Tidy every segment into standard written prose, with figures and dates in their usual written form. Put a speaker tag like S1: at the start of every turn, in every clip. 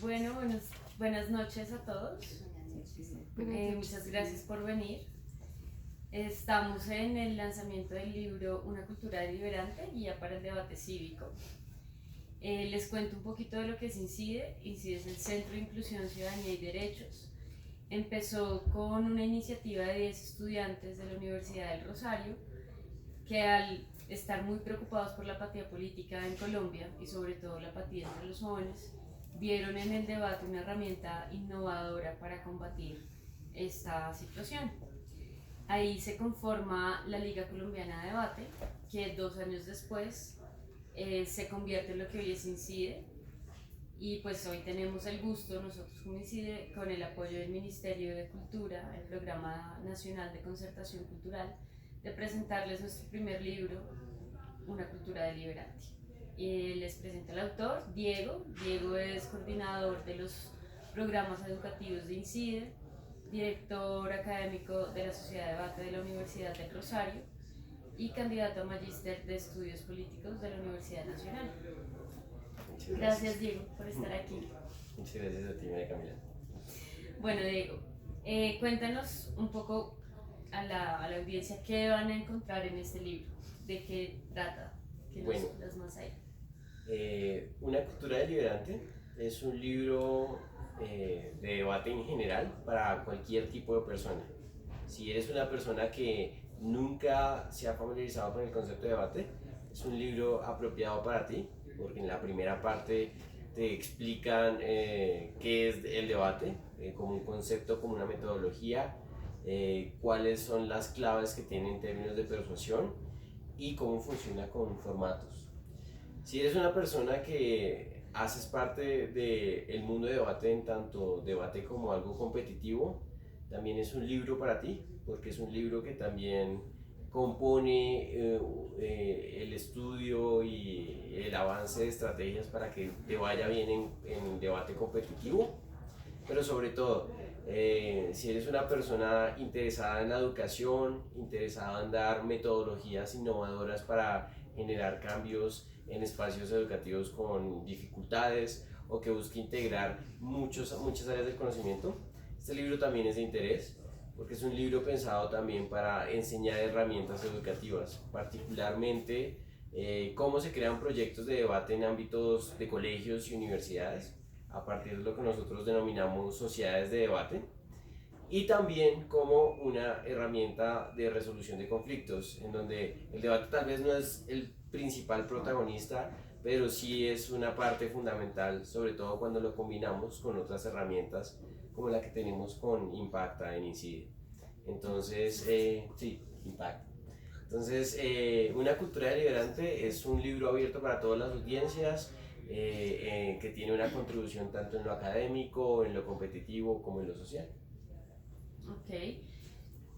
S1: Bueno, buenas noches a todos. Muchas gracias por venir. Estamos en el lanzamiento del libro Una cultura deliberante, guía para el debate cívico. Les cuento un poquito de lo que es INCIDE. INCIDE es el Centro de Inclusión, Ciudadanía y Derechos. Empezó con una iniciativa de 10 estudiantes de la Universidad del Rosario que, al estar muy preocupados por la apatía política en Colombia y sobre todo la apatía entre los jóvenes, vieron en el debate una herramienta innovadora para combatir esta situación. Ahí se conforma la Liga Colombiana de Debate, que 2 años después se convierte en lo que hoy es INCIDE. Y pues hoy tenemos el gusto, nosotros como INCIDE, con el apoyo del Ministerio de Cultura, el Programa Nacional de Concertación Cultural, de presentarles nuestro primer libro, Una cultura deliberante. Les presento al autor, Diego. Diego es coordinador de los programas educativos de INCIDE, director académico de la Sociedad de Debate de la Universidad del Rosario y candidato a magíster de estudios políticos de la Universidad Nacional. Gracias, Diego, por estar aquí.
S2: Muchas gracias a ti, María Camila.
S1: Bueno, Diego, cuéntanos un poco a la audiencia qué van a encontrar en este libro, de qué trata, que nos más hay.
S2: Una cultura deliberante es un libro de debate en general para cualquier tipo de persona. Si eres una persona que nunca se ha familiarizado con el concepto de debate, es un libro apropiado para ti, porque en la primera parte te explican qué es el debate, como un concepto, como una metodología, cuáles son las claves que tiene en términos de persuasión y cómo funciona con formatos. Si eres una persona que haces parte del mundo de debate, en tanto debate como algo competitivo, también es un libro para ti, porque es un libro que también compone el estudio y el avance de estrategias para que te vaya bien en el debate competitivo. Pero sobre todo, si eres una persona interesada en la educación, interesada en dar metodologías innovadoras para generar cambios en espacios educativos con dificultades o que busque integrar muchas áreas del conocimiento, este libro también es de interés, porque es un libro pensado también para enseñar herramientas educativas, particularmente cómo se crean proyectos de debate en ámbitos de colegios y universidades, a partir de lo que nosotros denominamos sociedades de debate, y también como una herramienta de resolución de conflictos, en donde el debate tal vez no es el principal protagonista, pero sí es una parte fundamental, sobre todo cuando lo combinamos con otras herramientas como la que tenemos con Impacta en INCIDE. Entonces, sí, Impacta. Entonces, Una cultura deliberante es un libro abierto para todas las audiencias, que tiene una contribución tanto en lo académico, en lo competitivo, como en lo social.
S1: Ok.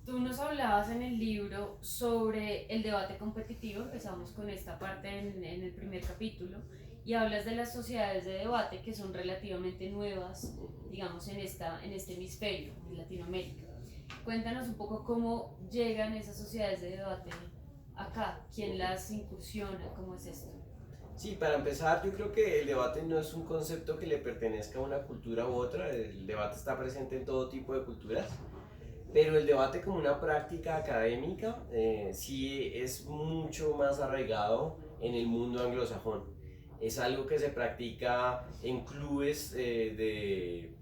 S1: Tú nos hablabas en el libro sobre el debate competitivo, empezamos con esta parte en el primer capítulo, y hablas de las sociedades de debate que son relativamente nuevas, digamos, en este hemisferio, en Latinoamérica. Cuéntanos un poco cómo llegan esas sociedades de debate acá, quién las incursiona, cómo es esto.
S2: Sí, para empezar, yo creo que el debate no es un concepto que le pertenezca a una cultura u otra, el debate está presente en todo tipo de culturas, pero el debate como una práctica académica sí es mucho más arraigado en el mundo anglosajón. Es algo que se practica en clubes de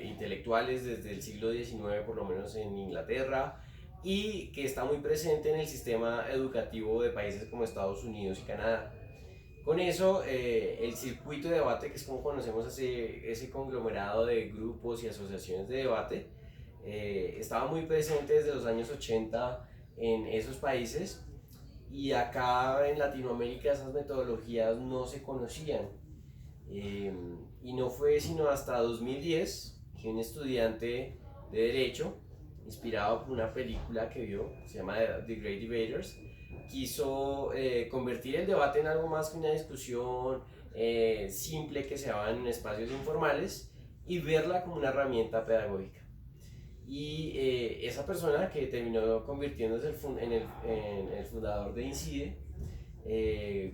S2: intelectuales desde el siglo XIX, por lo menos en Inglaterra, y que está muy presente en el sistema educativo de países como Estados Unidos y Canadá. Con eso, el circuito de debate, que es como conocemos ese conglomerado de grupos y asociaciones de debate, estaba muy presente desde los años 80 en esos países, y acá en Latinoamérica esas metodologías no se conocían. Eh, y no fue sino hasta 2010 que un estudiante de Derecho, inspirado por una película que vio, que se llama The Great Debaters, quiso convertir el debate en algo más que una discusión simple que se daba en espacios informales y verla como una herramienta pedagógica. Y esa persona que terminó convirtiéndose en el fundador de INCIDE,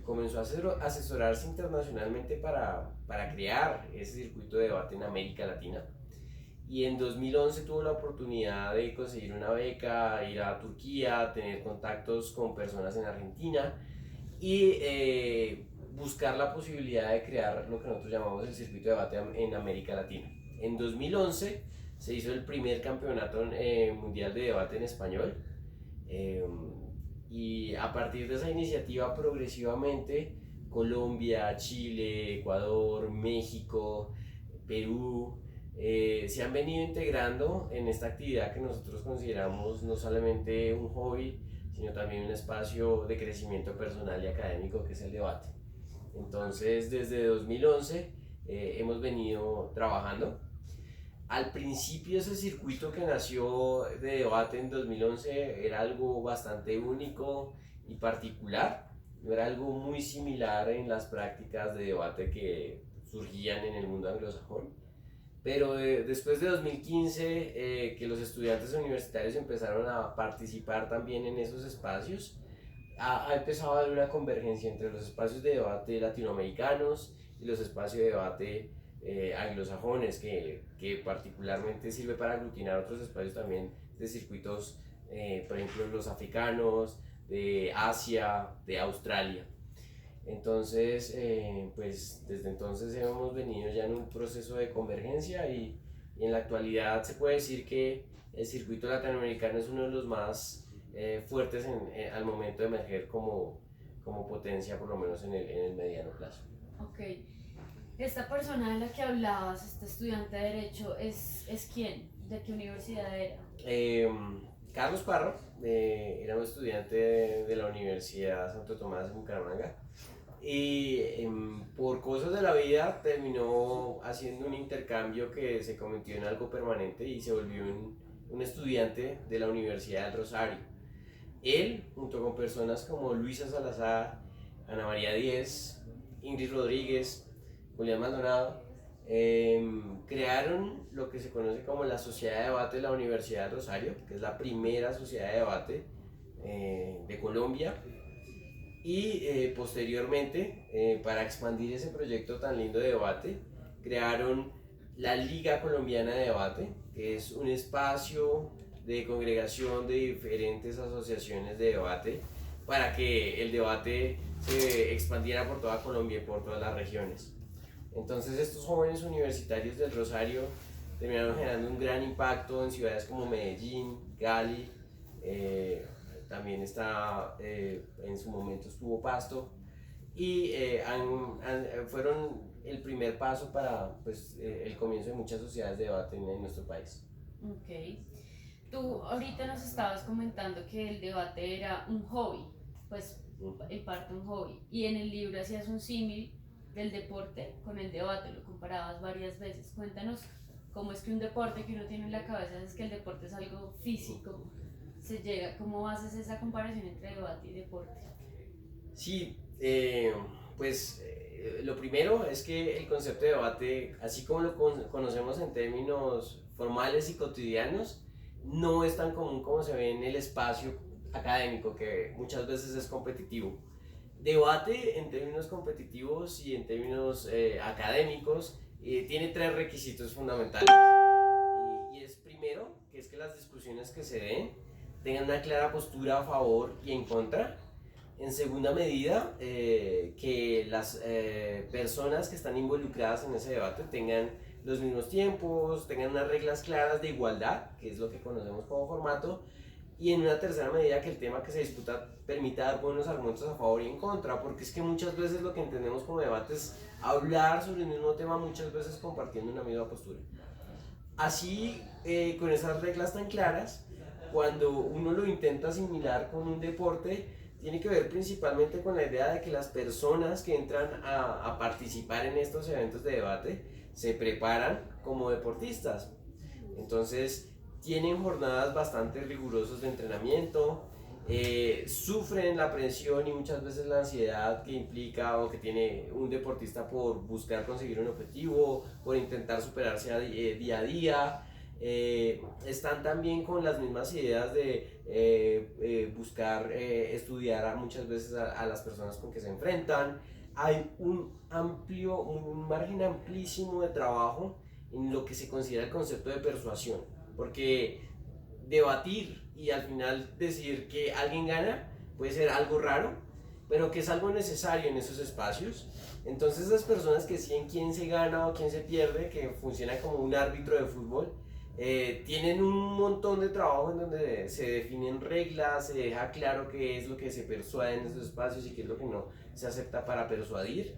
S2: comenzó a asesorarse internacionalmente para crear ese circuito de debate en América Latina. Y en 2011 tuvo la oportunidad de conseguir una beca, ir a Turquía, tener contactos con personas en Argentina y buscar la posibilidad de crear lo que nosotros llamamos el circuito de debate en América Latina. En 2011 se hizo el primer campeonato mundial de debate en español, y a partir de esa iniciativa progresivamente Colombia, Chile, Ecuador, México, Perú se han venido integrando en esta actividad que nosotros consideramos no solamente un hobby, sino también un espacio de crecimiento personal y académico, que es el debate. Entonces, desde 2011 hemos venido trabajando. Al principio ese circuito que nació de debate en 2011 era algo bastante único y particular, no era algo muy similar en las prácticas de debate que surgían en el mundo anglosajón. Pero después de 2015, que los estudiantes universitarios empezaron a participar también en esos espacios, ha empezado a haber una convergencia entre los espacios de debate latinoamericanos y los espacios de debate anglosajones, que particularmente sirve para aglutinar otros espacios también de circuitos, por ejemplo los africanos, de Asia, de Australia. Entonces, pues desde entonces hemos venido ya en un proceso de convergencia y en la actualidad se puede decir que el circuito latinoamericano es uno de los más fuertes al momento de emerger como potencia, por lo menos en el mediano plazo.
S1: Ok. Esta persona de la que hablabas, este estudiante de Derecho, ¿es quién? ¿De qué universidad era?
S2: Carlos Parro era un estudiante de la Universidad Santo Tomás de Bucaramanga y por cosas de la vida terminó haciendo un intercambio que se convirtió en algo permanente y se volvió un estudiante de la Universidad del Rosario. Él, junto con personas como Luisa Salazar, Ana María Díez, Ingrid Rodríguez, Julián Maldonado, crearon lo que se conoce como la Sociedad de Debate de la Universidad del Rosario, que es la primera sociedad de debate de Colombia. Y posteriormente, para expandir ese proyecto tan lindo de debate, crearon la Liga Colombiana de Debate, que es un espacio de congregación de diferentes asociaciones de debate para que el debate se expandiera por toda Colombia y por todas las regiones. Entonces estos jóvenes universitarios del Rosario terminaron generando un gran impacto en ciudades como Medellín, Cali, también en su momento estuvo Pasto, y fueron el primer paso para el comienzo de muchas sociedades de debate en nuestro país.
S1: Ok. Tú ahorita nos estabas comentando que el debate era un hobby, pues en parte un hobby, y en el libro hacías un símil del deporte con el debate, lo comparabas varias veces. Cuéntanos cómo es que un deporte que uno tiene en la cabeza es que el deporte es algo físico, ¿cómo haces esa comparación entre debate y deporte?
S2: Sí, lo primero es que el concepto de debate, así como lo conocemos en términos formales y cotidianos, no es tan común como se ve en el espacio académico, que muchas veces es competitivo. Debate en términos competitivos y en términos académicos tiene tres requisitos fundamentales. Y es primero, que es que las discusiones que se den tengan una clara postura a favor y en contra. En segunda medida, que las personas que están involucradas en ese debate tengan los mismos tiempos, tengan unas reglas claras de igualdad, que es lo que conocemos como formato, y en una tercera medida que el tema que se disputa permita dar buenos argumentos a favor y en contra, porque es que muchas veces lo que entendemos como debate es hablar sobre el mismo tema, muchas veces compartiendo una misma postura. Así, con esas reglas tan claras, cuando uno lo intenta asimilar con un deporte, tiene que ver principalmente con la idea de que las personas que entran a participar en estos eventos de debate se preparan como deportistas. Entonces tienen jornadas bastante rigurosas de entrenamiento, sufren la presión y muchas veces la ansiedad que implica o que tiene un deportista por buscar conseguir un objetivo, por intentar superarse día a día. están también con las mismas ideas de buscar estudiar muchas veces a las personas con que se enfrentan. Hay un margen amplísimo de trabajo en lo que se considera el concepto de persuasión, porque debatir y al final decir que alguien gana puede ser algo raro, pero que es algo necesario en esos espacios. Entonces las personas que siguen quién se gana o quién se pierde, que funciona como un árbitro de fútbol, tienen un montón de trabajo en donde se definen reglas, se deja claro qué es lo que se persuade en esos espacios y qué es lo que no se acepta para persuadir.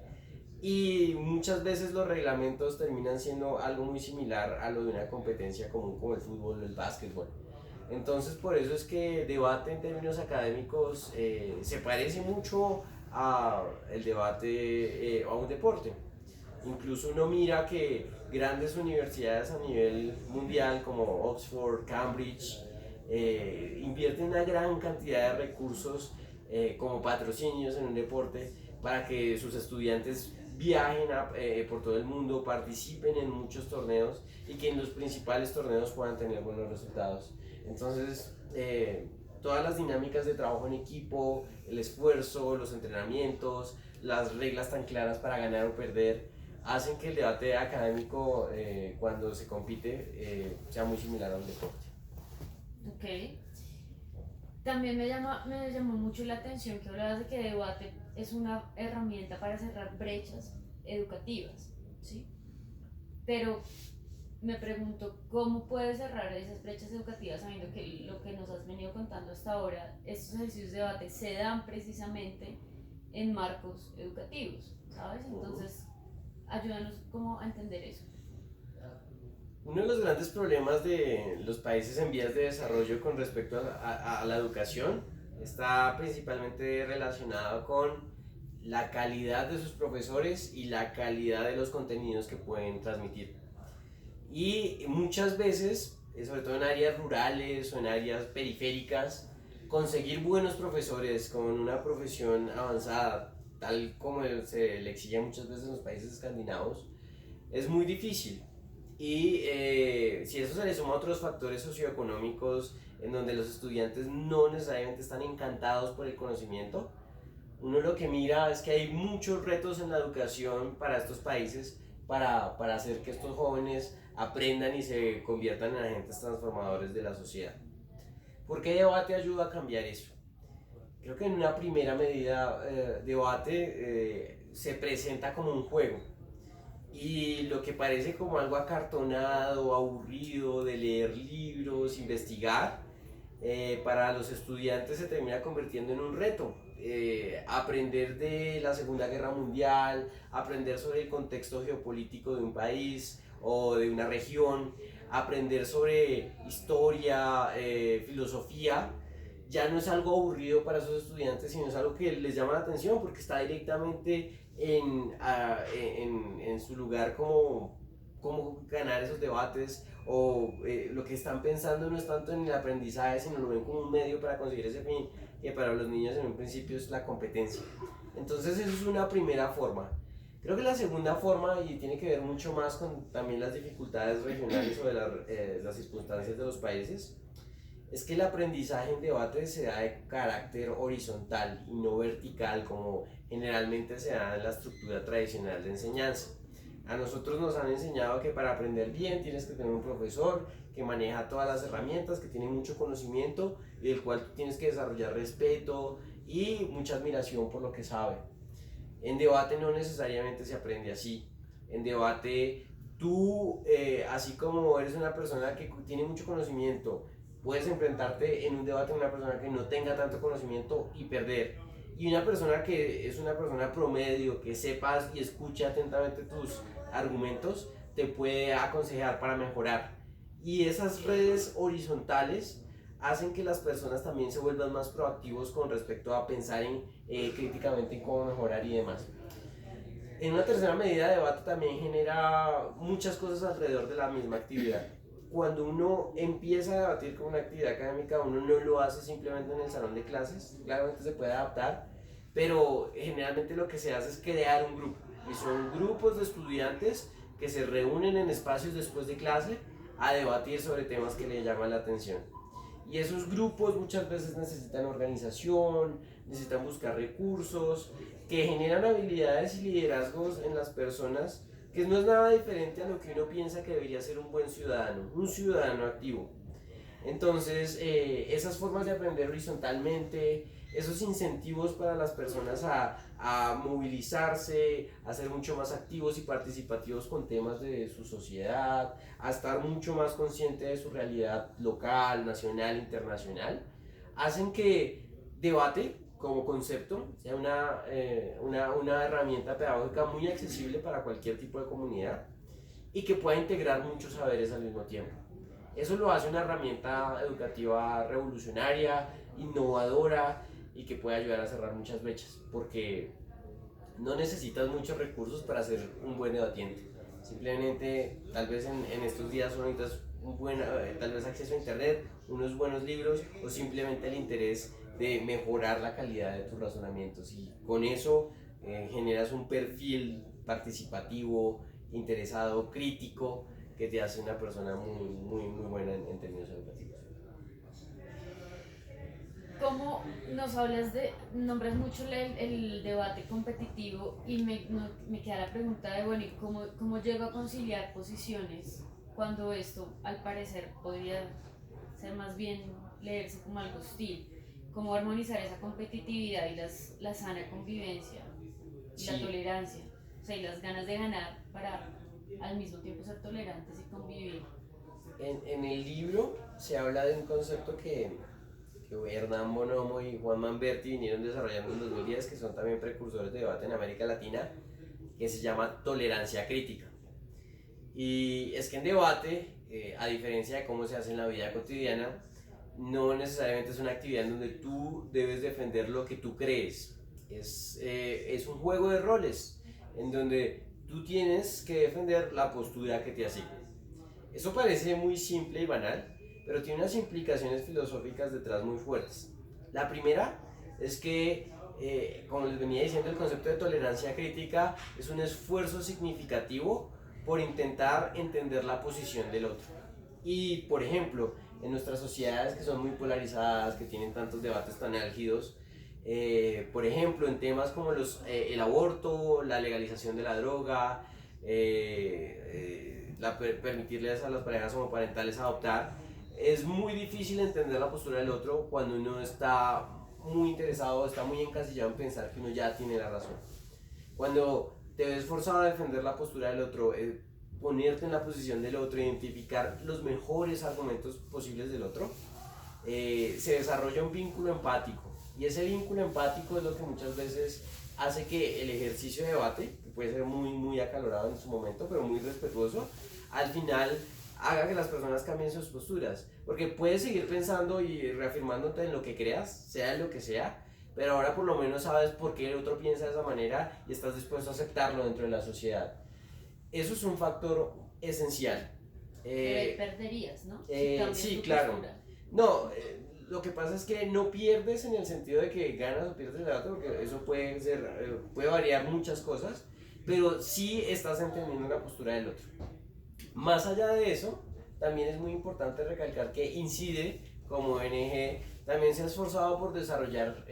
S2: Y muchas veces los reglamentos terminan siendo algo muy similar a lo de una competencia común como el fútbol o el básquetbol. Entonces por eso es que debate en términos académicos se parece mucho a el debate a un deporte. Incluso uno mira que grandes universidades a nivel mundial como Oxford, Cambridge, invierten una gran cantidad de recursos como patrocinios en un deporte para que sus estudiantes viajen por todo el mundo, participen en muchos torneos y que en los principales torneos puedan tener buenos resultados. Entonces, todas las dinámicas de trabajo en equipo, el esfuerzo, los entrenamientos, las reglas tan claras para ganar o perder, hacen que el debate académico cuando se compite sea muy similar a un deporte.
S1: Ok. También me llamó mucho la atención que hablabas de que debate es una herramienta para cerrar brechas educativas, ¿sí? Pero me pregunto, ¿cómo puedes cerrar esas brechas educativas sabiendo que lo que nos has venido contando hasta ahora, estos ejercicios de debate se dan precisamente en marcos educativos, ¿sabes? Entonces, ayúdanos como a entender eso.
S2: Uno de los grandes problemas de los países en vías de desarrollo con respecto a la educación está principalmente relacionado con la calidad de sus profesores y la calidad de los contenidos que pueden transmitir. Y muchas veces, sobre todo en áreas rurales o en áreas periféricas, conseguir buenos profesores con una profesión avanzada, tal como se le exige muchas veces en los países escandinavos, es muy difícil. Y si eso se le suma a otros factores socioeconómicos en donde los estudiantes no necesariamente están encantados por el conocimiento, uno lo que mira es que hay muchos retos en la educación para estos países para hacer que estos jóvenes aprendan y se conviertan en agentes transformadores de la sociedad. ¿Por qué debate ayuda a cambiar eso? Creo que en una primera medida debate se presenta como un juego. Y lo que parece como algo acartonado, aburrido, de leer libros, investigar, para los estudiantes se termina convirtiendo en un reto. Aprender de la Segunda Guerra Mundial, aprender sobre el contexto geopolítico de un país o de una región, aprender sobre historia, filosofía, ya no es algo aburrido para esos estudiantes, sino es algo que les llama la atención porque está directamente en su lugar como ganar esos debates o lo que están pensando no es tanto en el aprendizaje, sino lo ven como un medio para conseguir ese fin, que para los niños en un principio es la competencia. Entonces eso es una primera forma. Creo que la segunda forma, y tiene que ver mucho más con también las dificultades regionales o de las circunstancias de los países, es que el aprendizaje en debate se da de carácter horizontal y no vertical como generalmente se da en la estructura tradicional de enseñanza. A nosotros nos han enseñado que para aprender bien tienes que tener un profesor que maneja todas las herramientas, que tiene mucho conocimiento y del cual tú tienes que desarrollar respeto y mucha admiración por lo que sabe. En debate no necesariamente se aprende así. En debate tú, así como eres una persona que tiene mucho conocimiento, puedes enfrentarte en un debate con una persona que no tenga tanto conocimiento y perder. Y una persona que es una persona promedio, que sepas y escuche atentamente tus argumentos, te puede aconsejar para mejorar. Y esas redes horizontales hacen que las personas también se vuelvan más proactivos con respecto a pensar críticamente en cómo mejorar y demás. En una tercera medida, el debate también genera muchas cosas alrededor de la misma actividad. Cuando uno empieza a debatir con una actividad académica, uno no lo hace simplemente en el salón de clases, claramente se puede adaptar, pero generalmente lo que se hace es crear un grupo, y son grupos de estudiantes que se reúnen en espacios después de clase a debatir sobre temas que le llaman la atención. Y esos grupos muchas veces necesitan organización, necesitan buscar recursos, que generan habilidades y liderazgos en las personas, que no es nada diferente a lo que uno piensa que debería ser un buen ciudadano, un ciudadano activo. Entonces, esas formas de aprender horizontalmente, esos incentivos para las personas a movilizarse, a ser mucho más activos y participativos con temas de su sociedad, a estar mucho más consciente de su realidad local, nacional, internacional, hacen que debate como concepto sea una herramienta pedagógica muy accesible para cualquier tipo de comunidad y que pueda integrar muchos saberes al mismo tiempo. Eso lo hace una herramienta educativa revolucionaria, innovadora y que puede ayudar a cerrar muchas brechas, porque no necesitas muchos recursos para ser un buen debatiente. Simplemente, tal vez en estos días solo necesitas un buen, tal vez acceso a internet, unos buenos libros o simplemente el interés de mejorar la calidad de tus razonamientos y con eso generas un perfil participativo, interesado, crítico que te hace una persona muy buena en términos educativos.
S1: ¿Cómo nos hablas de, nombras mucho el debate competitivo y me queda la pregunta de, bueno, ¿y cómo llego a conciliar posiciones cuando esto al parecer podría ser más bien leerse como algo hostil? ¿Cómo armonizar esa competitividad y la sana convivencia y la
S2: Sí,
S1: tolerancia? O sea, y las ganas de ganar para al mismo tiempo ser tolerantes y convivir.
S2: en el libro se habla de un concepto que Hernán Bonomo y Juan Manberti vinieron desarrollando en 2010, que son también precursores de debate en América Latina, que se llama tolerancia crítica. Y es que en debate, a diferencia de cómo se hace en la vida cotidiana, no necesariamente es una actividad en donde tú debes defender lo que tú crees. Es un juego de roles en donde tú tienes que defender la postura que te asignan. Eso parece muy simple y banal, pero tiene unas implicaciones filosóficas detrás muy fuertes. La primera es que, como les venía diciendo, el concepto de tolerancia crítica es un esfuerzo significativo por intentar entender la posición del otro. Y, por ejemplo, en nuestras sociedades que son muy polarizadas, que tienen tantos debates tan álgidos, por ejemplo, en temas como el aborto, la legalización de la droga, permitirles a las parejas homoparentales adoptar, es muy difícil entender la postura del otro cuando uno está muy interesado, está muy encasillado en pensar que uno ya tiene la razón. Cuando te ves forzado a defender la postura del otro, ponerte en la posición del otro, identificar los mejores argumentos posibles del otro, se desarrolla un vínculo empático. Y ese vínculo empático es lo que muchas veces hace que el ejercicio de debate, que puede ser muy acalorado en su momento, pero muy respetuoso, al final haga que las personas cambien sus posturas. Porque puedes seguir pensando y reafirmándote en lo que creas, sea lo que sea, pero ahora por lo menos sabes por qué el otro piensa de esa manera y estás dispuesto a aceptarlo dentro de la sociedad. Eso es un factor esencial.
S1: Pero ahí perderías, ¿no? Si cambias
S2: Sí,
S1: tu
S2: claro.
S1: postura.
S2: No, lo que pasa es que no pierdes en el sentido de que ganas o pierdes el dato, porque eso puede variar muchas cosas, pero sí estás entendiendo la postura del otro. Más allá de eso, también es muy importante recalcar que INCIDE, como ONG, también se ha esforzado por desarrollar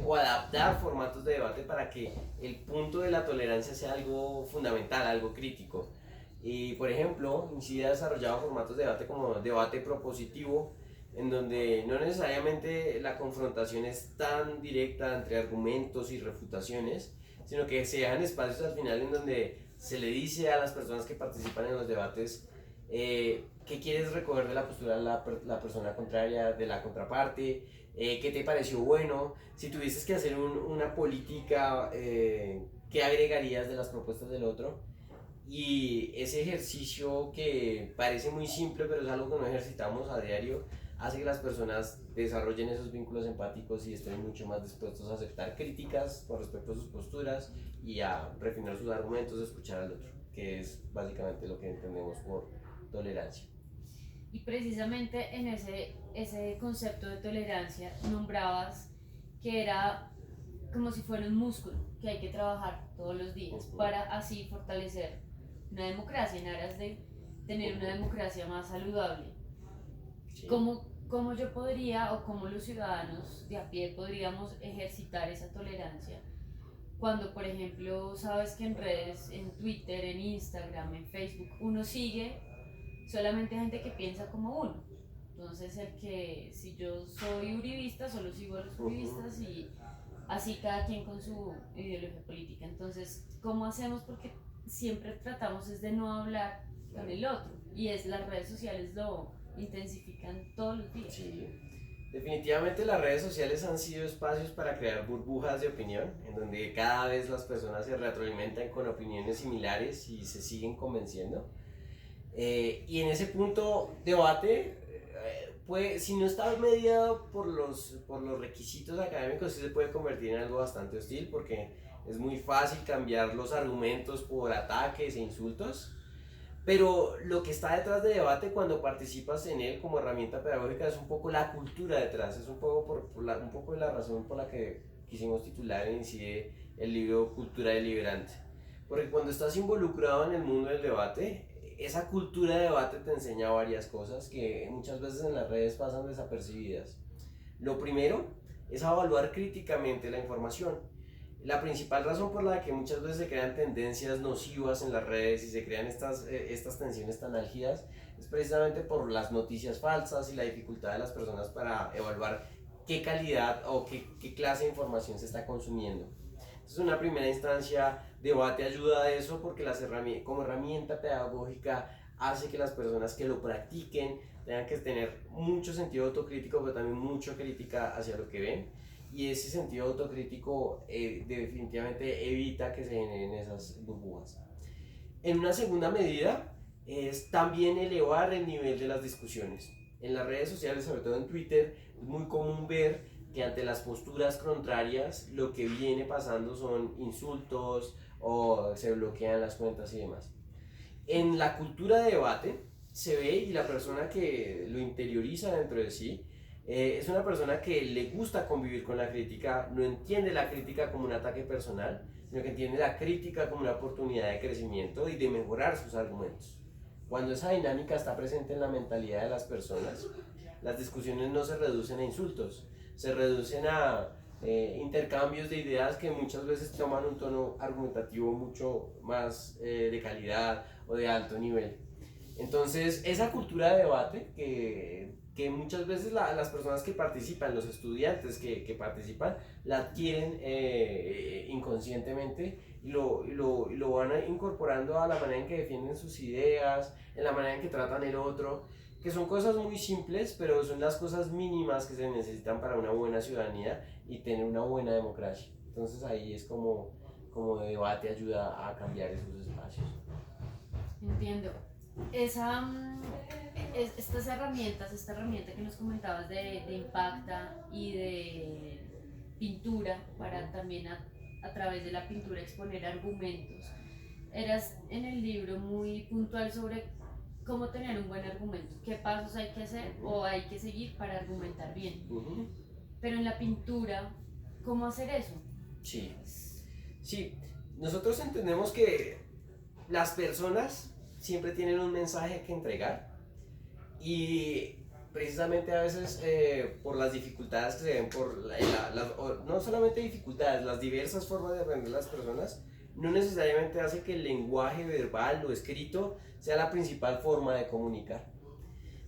S2: o adaptar formatos de debate para que el punto de la tolerancia sea algo fundamental, algo crítico. Y por ejemplo, INCIDE ha desarrollado formatos de debate como debate propositivo, en donde no necesariamente la confrontación es tan directa entre argumentos y refutaciones, sino que se dejan espacios al final en donde se le dice a las personas que participan en los debates qué quieres recoger de la postura de la persona contraria, de la contraparte, qué te pareció bueno, si tuvieses que hacer una política, qué agregarías de las propuestas del otro. Y ese ejercicio que parece muy simple, pero es algo que no ejercitamos a diario, hace que las personas desarrollen esos vínculos empáticos y estén mucho más dispuestos a aceptar críticas con respecto a sus posturas y a refinar sus argumentos, a escuchar al otro, que es básicamente lo que entendemos por tolerancia.
S1: Y precisamente en ese concepto de tolerancia nombrabas que era como si fuera un músculo que hay que trabajar todos los días para así fortalecer una democracia en aras de tener una democracia más saludable.
S2: Sí.
S1: ¿Cómo yo podría o cómo los ciudadanos de a pie podríamos ejercitar esa tolerancia cuando, por ejemplo, sabes que en redes, en Twitter, en Instagram, en Facebook, uno sigue solamente gente que piensa como uno? Entonces, si yo soy uribista, solo sigo a los uribistas y así cada quien con su ideología política. Entonces, ¿cómo hacemos? Porque siempre tratamos es de no hablar con el otro y las redes sociales lo intensifican todos los días.
S2: Sí. Definitivamente las redes sociales han sido espacios para crear burbujas de opinión, en donde cada vez las personas se retroalimentan con opiniones similares y se siguen convenciendo. Y en ese punto, debate, si no está mediado por los requisitos académicos, sí se puede convertir en algo bastante hostil, porque es muy fácil cambiar los argumentos por ataques e insultos. Pero lo que está detrás de debate cuando participas en él como herramienta pedagógica es un poco la cultura detrás, es un poco, un poco la razón por la que quisimos titular en sí el libro Cultura Deliberante. Porque cuando estás involucrado en el mundo del debate, esa cultura de debate te enseña varias cosas que muchas veces en las redes pasan desapercibidas. Lo primero es evaluar críticamente la información. La principal razón por la que muchas veces se crean tendencias nocivas en las redes y se crean estas tensiones tan álgidas es precisamente por las noticias falsas y la dificultad de las personas para evaluar qué calidad o qué clase de información se está consumiendo. Entonces, en una primera instancia, debate ayuda a eso porque como herramienta pedagógica hace que las personas que lo practiquen tengan que tener mucho sentido autocrítico, pero también mucha crítica hacia lo que ven. Y ese sentido autocrítico definitivamente evita que se generen esas burbujas. En una segunda medida es también elevar el nivel de las discusiones. En las redes sociales, sobre todo en Twitter, es muy común ver que ante las posturas contrarias lo que viene pasando son insultos o se bloquean las cuentas y demás. En la cultura de debate se ve y la persona que lo interioriza dentro de sí es una persona que le gusta convivir con la crítica, no entiende la crítica como un ataque personal, sino que entiende la crítica como una oportunidad de crecimiento y de mejorar sus argumentos. Cuando esa dinámica está presente en la mentalidad de las personas, las discusiones no se reducen a insultos, se reducen a intercambios de ideas que muchas veces toman un tono argumentativo mucho más de calidad o de alto nivel. Entonces, esa cultura de debate que muchas veces las personas que participan, los estudiantes que participan, la adquieren inconscientemente y lo van incorporando a la manera en que defienden sus ideas, en la manera en que tratan el otro, que son cosas muy simples, pero son las cosas mínimas que se necesitan para una buena ciudadanía y tener una buena democracia. Entonces ahí es como debate ayuda a cambiar esos espacios.
S1: Entiendo. Esta herramienta que nos comentabas de Impacta y de pintura, para también a través de la pintura exponer argumentos. Eras en el libro muy puntual sobre cómo tener un buen argumento, qué pasos hay que hacer o hay que seguir para argumentar bien. Pero en la pintura, ¿cómo hacer eso?
S2: Sí, sí. Nosotros entendemos que las personas siempre tienen un mensaje que entregar y precisamente a veces por las dificultades que se ven, no solamente dificultades, las diversas formas de aprender las personas, no necesariamente hace que el lenguaje verbal o escrito sea la principal forma de comunicar.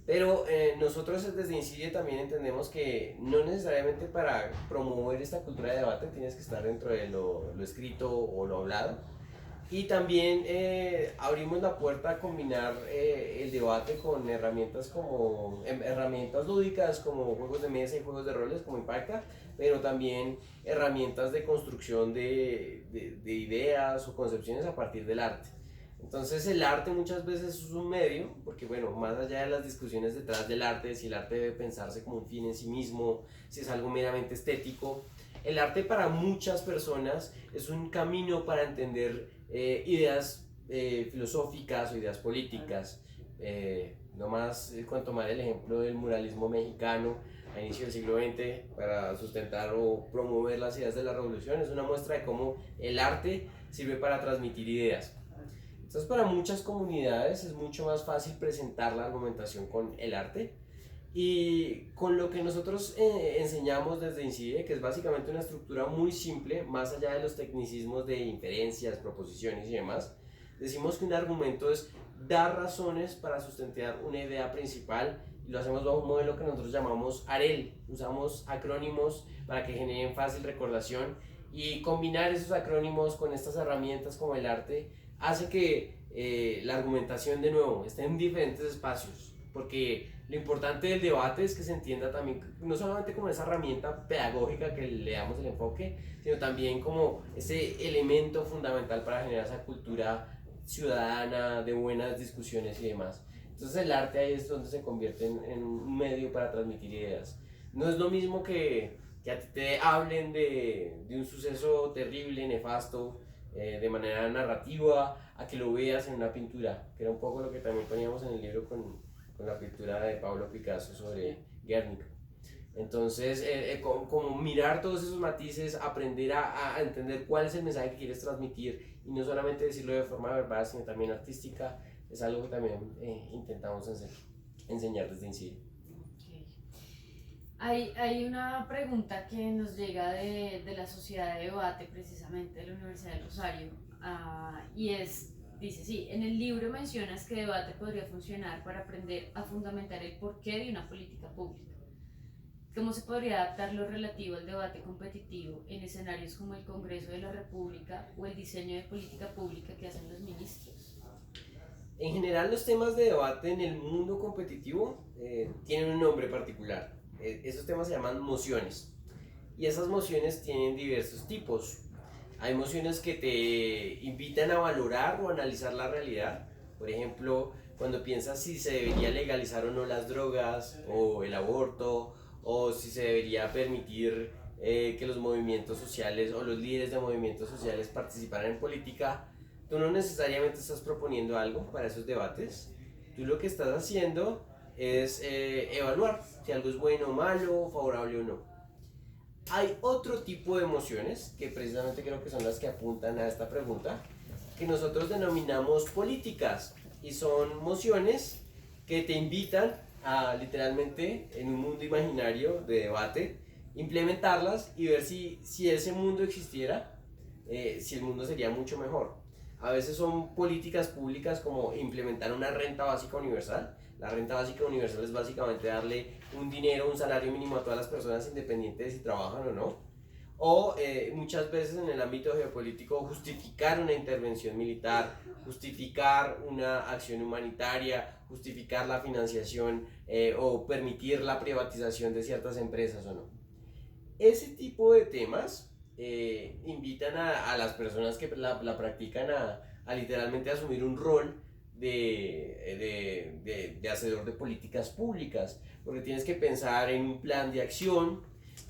S2: Pero nosotros desde Incide también entendemos que no necesariamente para promover esta cultura de debate tienes que estar dentro de lo escrito o lo hablado. Y también abrimos la puerta a combinar el debate con herramientas herramientas lúdicas como juegos de mesa y juegos de roles como Impacta, pero también herramientas de construcción de ideas o concepciones a partir del arte. Entonces el arte muchas veces es un medio, porque bueno, más allá de las discusiones detrás del arte, si el arte debe pensarse como un fin en sí mismo, si es algo meramente estético, el arte para muchas personas es un camino para entender ideas filosóficas o ideas políticas. Nomás con tomar el ejemplo del muralismo mexicano a inicio del siglo XX para sustentar o promover las ideas de la revolución, es una muestra de cómo el arte sirve para transmitir ideas. Entonces para muchas comunidades es mucho más fácil presentar la argumentación con el arte y con lo que nosotros enseñamos desde Incide, que es básicamente una estructura muy simple, más allá de los tecnicismos de inferencias, proposiciones y demás, decimos que un argumento es dar razones para sustentar una idea principal y lo hacemos bajo un modelo que nosotros llamamos AREL. Usamos acrónimos para que generen fácil recordación y combinar esos acrónimos con estas herramientas como el arte hace que la argumentación de nuevo esté en diferentes espacios, porque lo importante del debate es que se entienda también, no solamente como esa herramienta pedagógica que le damos el enfoque, sino también como ese elemento fundamental para generar esa cultura ciudadana de buenas discusiones y demás. Entonces el arte ahí es donde se convierte en un medio para transmitir ideas. No es lo mismo que a ti te hablen de un suceso terrible, nefasto, de manera narrativa, a que lo veas en una pintura, que era un poco lo que también poníamos en el libro con la pintura de Pablo Picasso sobre Guernica. Entonces, como mirar todos esos matices, aprender a entender cuál es el mensaje que quieres transmitir y no solamente decirlo de forma verbal, sino también artística, es algo que también intentamos enseñar desde Incide.
S1: Okay. Hay una pregunta que nos llega de la Sociedad de Debate, precisamente de la Universidad de Rosario, dice, sí, en el libro mencionas que debate podría funcionar para aprender a fundamentar el porqué de una política pública. ¿Cómo se podría adaptar lo relativo al debate competitivo en escenarios como el Congreso de la República o el diseño de política pública que hacen los ministros?
S2: En general, los temas de debate en el mundo competitivo tienen un nombre particular. Esos temas se llaman mociones. Y esas mociones tienen diversos tipos. Hay mociones que te invitan a valorar o analizar la realidad. Por ejemplo, cuando piensas si se debería legalizar o no las drogas o el aborto, o si se debería permitir que los movimientos sociales o los líderes de movimientos sociales participaran en política, tú no necesariamente estás proponiendo algo para esos debates. Tú lo que estás haciendo es evaluar si algo es bueno o malo, favorable o no. Hay otro tipo de emociones, que precisamente creo que son las que apuntan a esta pregunta, que nosotros denominamos políticas, y son mociones que te invitan a literalmente, en un mundo imaginario de debate, implementarlas y ver si ese mundo existiera, si el mundo sería mucho mejor. A veces son políticas públicas como implementar una renta básica universal. La renta básica universal es básicamente darle un dinero, un salario mínimo a todas las personas independientes de si trabajan o no. O muchas veces en el ámbito geopolítico justificar una intervención militar, justificar una acción humanitaria, justificar la financiación o permitir la privatización de ciertas empresas o no. Ese tipo de temas invitan a las personas que la practican a literalmente asumir un rol de hacedor de políticas públicas, porque tienes que pensar en un plan de acción,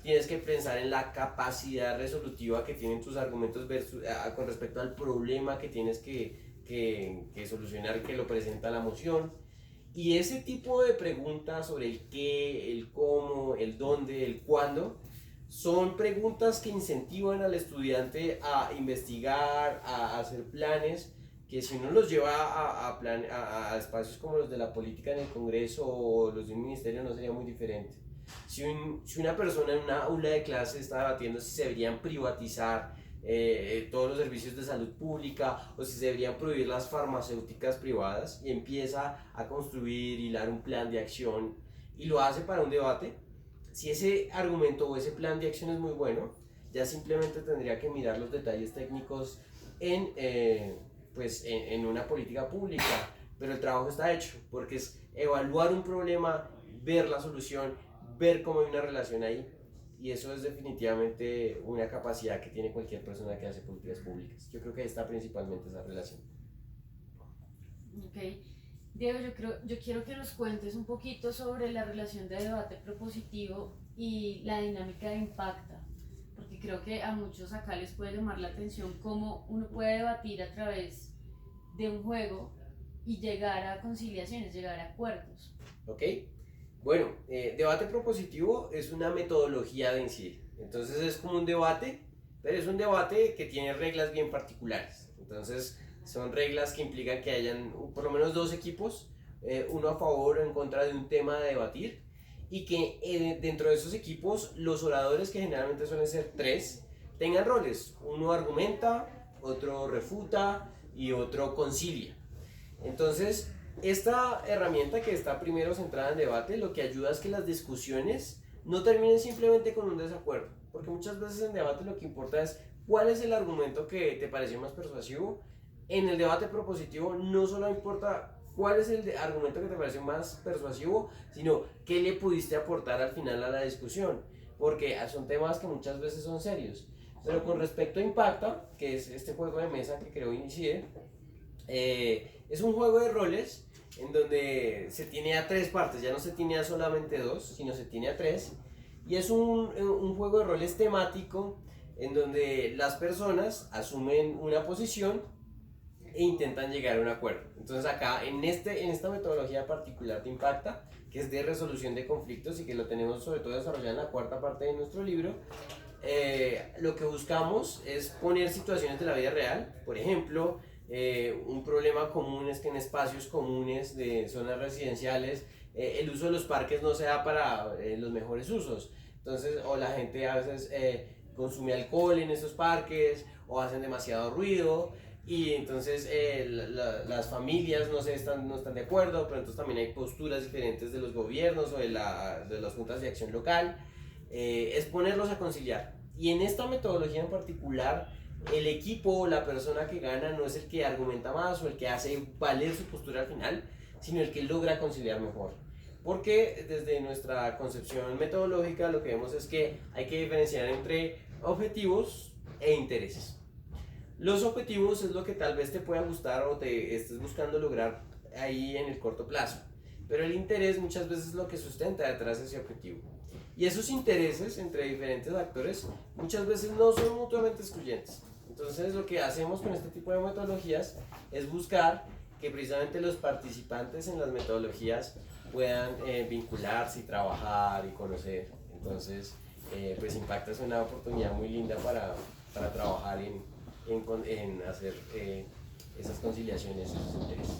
S2: tienes que pensar en la capacidad resolutiva que tienen tus argumentos con respecto al problema que tienes que solucionar, que lo presenta la moción. Y ese tipo de preguntas sobre el qué, el cómo, el dónde, el cuándo, son preguntas que incentivan al estudiante a investigar, a hacer planes, que si uno los lleva a espacios como los de la política en el Congreso o los de un ministerio no sería muy diferente. Si una persona en una aula de clase está debatiendo si se deberían privatizar todos los servicios de salud pública o si se deberían prohibir las farmacéuticas privadas y empieza a construir, hilar un plan de acción y lo hace para un debate, si ese argumento o ese plan de acción es muy bueno, ya simplemente tendría que mirar los detalles técnicos en una política pública, pero el trabajo está hecho, porque es evaluar un problema, ver la solución, ver cómo hay una relación ahí, y eso es definitivamente una capacidad que tiene cualquier persona que hace políticas públicas. Yo creo que ahí está principalmente esa relación.
S1: Ok. Diego, yo quiero que nos cuentes un poquito sobre la relación de debate propositivo y la dinámica de Impacta, porque creo que a muchos acá les puede llamar la atención cómo uno puede debatir a través de un juego y llegar a conciliaciones, llegar a acuerdos.
S2: Ok, bueno, debate propositivo es una metodología de Incide. Entonces es como un debate, pero es un debate que tiene reglas bien particulares. Entonces Son reglas que implican que hayan por lo menos dos equipos, uno a favor o en contra de un tema a debatir, y que dentro de esos equipos los oradores, que generalmente suelen ser tres, tengan roles. Uno argumenta, otro refuta y otro concilia. Entonces, esta herramienta, que está primero centrada en debate, lo que ayuda es que las discusiones no terminen simplemente con un desacuerdo, porque muchas veces en debate lo que importa es cuál es el argumento que te pareció más persuasivo. En el debate propositivo no solo importa cuál es el argumento que te pareció más persuasivo, sino qué le pudiste aportar al final a la discusión, porque son temas que muchas veces son serios. Pero con respecto a Impacta, que es este juego de mesa que creo inicié, es un juego de roles en donde se tiene a tres partes, ya no se tiene a solamente dos, sino se tiene a tres, y es un juego de roles temático en donde las personas asumen una posición e intentan llegar a un acuerdo. Entonces acá, en esta metodología particular de Impacta, que es de resolución de conflictos y que lo tenemos sobre todo desarrollado en la cuarta parte de nuestro libro, lo que buscamos es poner situaciones de la vida real. Por ejemplo, un problema común es que en espacios comunes de zonas residenciales el uso de los parques no se da para los mejores usos. Entonces, o la gente a veces consume alcohol en esos parques, o hacen demasiado ruido, y entonces las familias no están de acuerdo, pero entonces también hay posturas diferentes de los gobiernos o de las juntas de acción local. Es ponerlos a conciliar. Y en esta metodología en particular, el equipo o la persona que gana no es el que argumenta más o el que hace valer su postura al final, sino el que logra conciliar mejor. Porque desde nuestra concepción metodológica lo que vemos es que hay que diferenciar entre objetivos e intereses. Los objetivos es lo que tal vez te pueda gustar o te estés buscando lograr ahí en el corto plazo, pero el interés muchas veces es lo que sustenta detrás de ese objetivo. Y esos intereses entre diferentes actores muchas veces no son mutuamente excluyentes. Entonces lo que hacemos con este tipo de metodologías es buscar que precisamente los participantes en las metodologías puedan vincularse y trabajar y conocer. Entonces pues Impacta es una oportunidad muy linda para trabajar en hacer esas conciliaciones, esos intereses.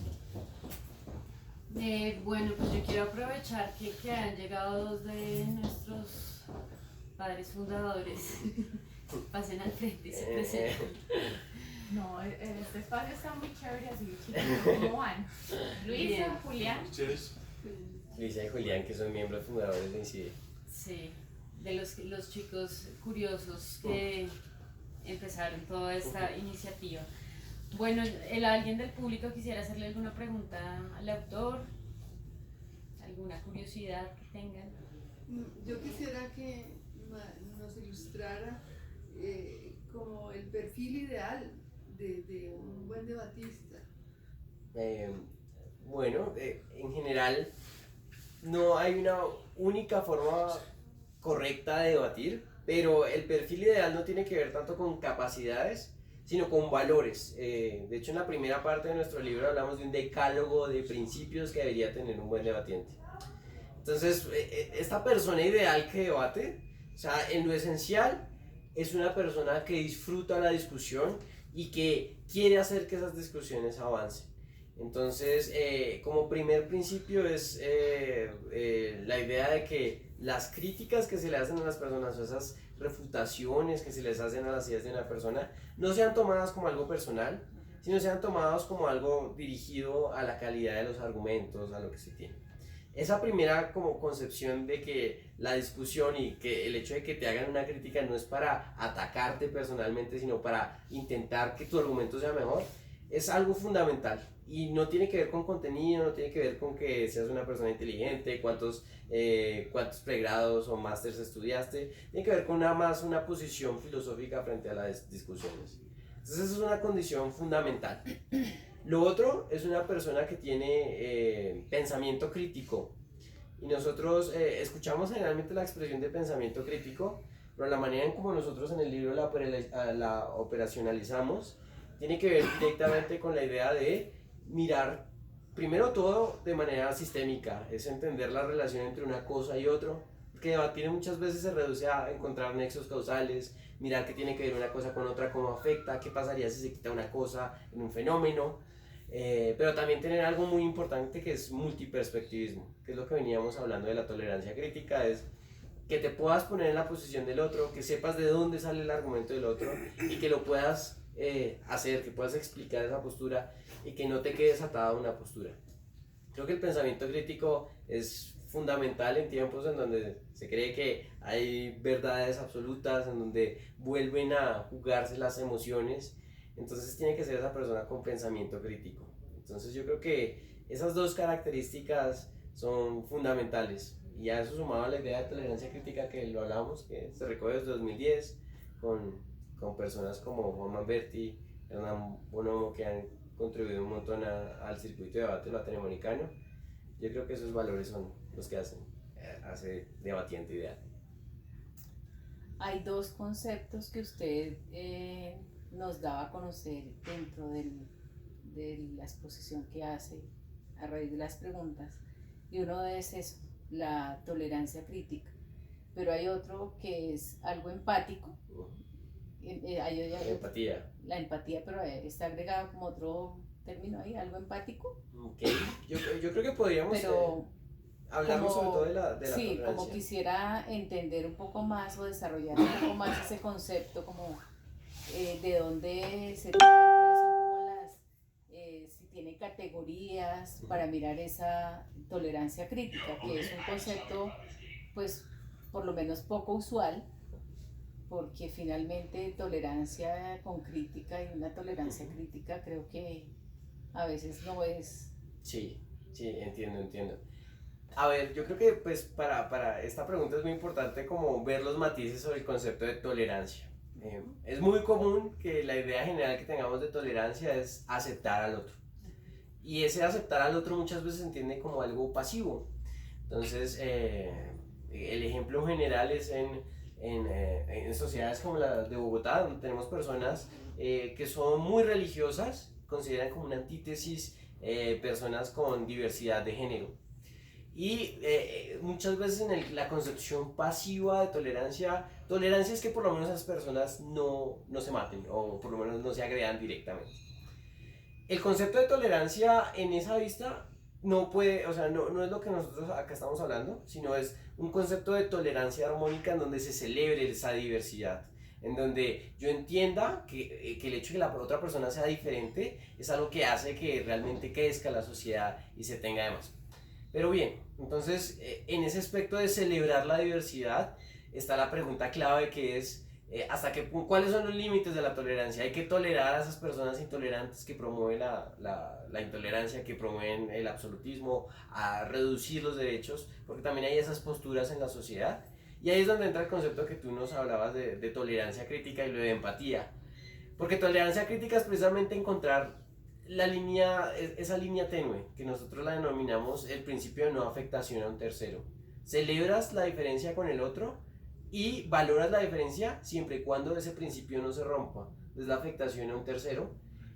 S1: Bueno, pues yo quiero aprovechar que han llegado dos de nuestros padres fundadores. Pasen al frente y se presenten.
S3: No, este espacio está muy chévere así, chicos. ¿Cómo van? Luisa, Julián.
S2: Luisa y Julián, que son miembros fundadores de INCIDE.
S1: Sí, de los chicos curiosos que empezaron toda esta iniciativa. Bueno, ¿alguien del público quisiera hacerle alguna pregunta al autor? ¿Alguna curiosidad que tengan?
S4: Yo quisiera que nos ilustrara como el perfil ideal de un buen debatista.
S2: Bueno, en general no hay una única forma correcta de debatir, pero el perfil ideal no tiene que ver tanto con capacidades, sino con valores. De hecho, en la primera parte de nuestro libro hablamos de un decálogo de principios que debería tener un buen debatiente. Entonces, esta persona ideal que debate, o sea, en lo esencial, es una persona que disfruta la discusión y que quiere hacer que esas discusiones avancen. Entonces, como primer principio es la idea de que las críticas que se le hacen a las personas o esas refutaciones que se les hacen a las ideas de una persona no sean tomadas como algo personal, sino sean tomadas como algo dirigido a la calidad de los argumentos, a lo que se tiene. Esa primera como concepción de que la discusión y que el hecho de que te hagan una crítica no es para atacarte personalmente, sino para intentar que tu argumento sea mejor, es algo fundamental. Y no tiene que ver con contenido, no tiene que ver con que seas una persona inteligente, cuántos pregrados o másters estudiaste, tiene que ver con nada más una posición filosófica frente a las discusiones. Entonces esa es una condición fundamental. Lo otro es una persona que tiene pensamiento crítico. Y nosotros escuchamos generalmente la expresión de pensamiento crítico, pero la manera en como nosotros en el libro la operacionalizamos tiene que ver directamente con la idea de mirar primero todo de manera sistémica, es entender la relación entre una cosa y otro, Porque debatir muchas veces se reduce a encontrar nexos causales, mirar qué tiene que ver una cosa con otra, cómo afecta, qué pasaría si se quita una cosa en un fenómeno. Pero también tener algo muy importante que es multiperspectivismo, que es lo que veníamos hablando de la tolerancia crítica, es que te puedas poner en la posición del otro, que sepas de dónde sale el argumento del otro y que lo puedas hacer, que puedas explicar esa postura y que no te quedes atado a una postura. Creo que el pensamiento crítico es fundamental en tiempos en donde se cree que hay verdades absolutas, en donde vuelven a jugarse las emociones. Entonces tiene que ser esa persona con pensamiento crítico. Entonces yo creo que esas dos características son fundamentales. Y a eso sumado la idea de tolerancia crítica que lo hablamos, que se recoge desde 2010 con personas como Juan Manberti, Hernán Bonomo, que han contribuido un montón al circuito de debate latinoamericano. Yo creo que esos valores son los que hace debatiente ideal.
S5: Hay dos conceptos que usted nos daba a conocer dentro de la exposición que hace a raíz de las preguntas, y uno es eso, la tolerancia crítica, pero hay otro que es algo empático.
S2: Empatía.
S5: La empatía, pero está agregado como otro término ahí, algo empático.
S2: Okay. Yo creo que podríamos hablar sobre todo de la
S5: sí,
S2: tolerancia.
S5: como quisiera entender un poco más o desarrollar un poco más ese concepto, como de dónde se trae, cuáles son como si tiene categorías para mirar esa tolerancia crítica, que es un concepto, pues, por lo menos poco usual, porque finalmente tolerancia con crítica y una tolerancia crítica creo que a veces no es...
S2: Sí, entiendo. A ver, yo creo que pues para esta pregunta es muy importante como ver los matices sobre el concepto de tolerancia. Es muy común que la idea general que tengamos de tolerancia es aceptar al otro. Y ese aceptar al otro muchas veces se entiende como algo pasivo. Entonces, el ejemplo general es en sociedades como la de Bogotá, donde tenemos personas que son muy religiosas, consideran como una antítesis personas con diversidad de género. Y muchas veces en la concepción pasiva de tolerancia es que por lo menos esas personas no se maten o por lo menos no se agredan directamente. El concepto de tolerancia en esa vista no puede, o sea, no es lo que nosotros acá estamos hablando, sino es un concepto de tolerancia armónica en donde se celebre esa diversidad, en donde yo entienda que el hecho de que la otra persona sea diferente es algo que hace que realmente crezca la sociedad y se tenga de más. Pero bien, entonces en ese aspecto de celebrar la diversidad está la pregunta clave, que es ¿cuáles son los límites de la tolerancia? Hay que tolerar a esas personas intolerantes que promueven la intolerancia, que promueven el absolutismo, a reducir los derechos, porque también hay esas posturas en la sociedad. Y ahí es donde entra el concepto que tú nos hablabas de tolerancia crítica y lo de empatía. Porque tolerancia crítica es precisamente encontrar esa línea tenue, que nosotros la denominamos el principio de no afectación a un tercero. Celebras la diferencia con el otro y valoras la diferencia siempre y cuando ese principio no se rompa. Es la afectación a un tercero.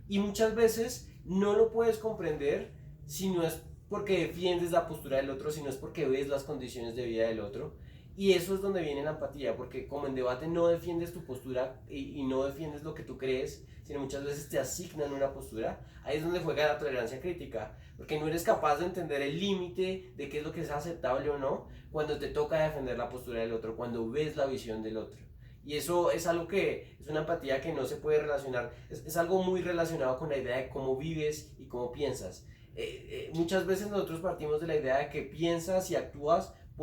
S2: Y muchas veces no lo puedes comprender si no es porque defiendes la postura del otro, sino es porque ves las condiciones de vida del otro. Y eso es donde viene la empatía, porque como en debate no defiendes tu postura y no defiendes lo que tú crees, sino muchas veces te asignan una postura, ahí es donde juega la tolerancia crítica, porque no eres capaz de entender el límite de qué es lo que es aceptable o no, cuando te toca defender la postura del otro, cuando ves la visión del otro. Y eso es algo que es una empatía que no se puede relacionar, es algo muy relacionado con la idea de cómo vives y cómo piensas. Muchas veces nosotros partimos de la idea de que piensas y actúas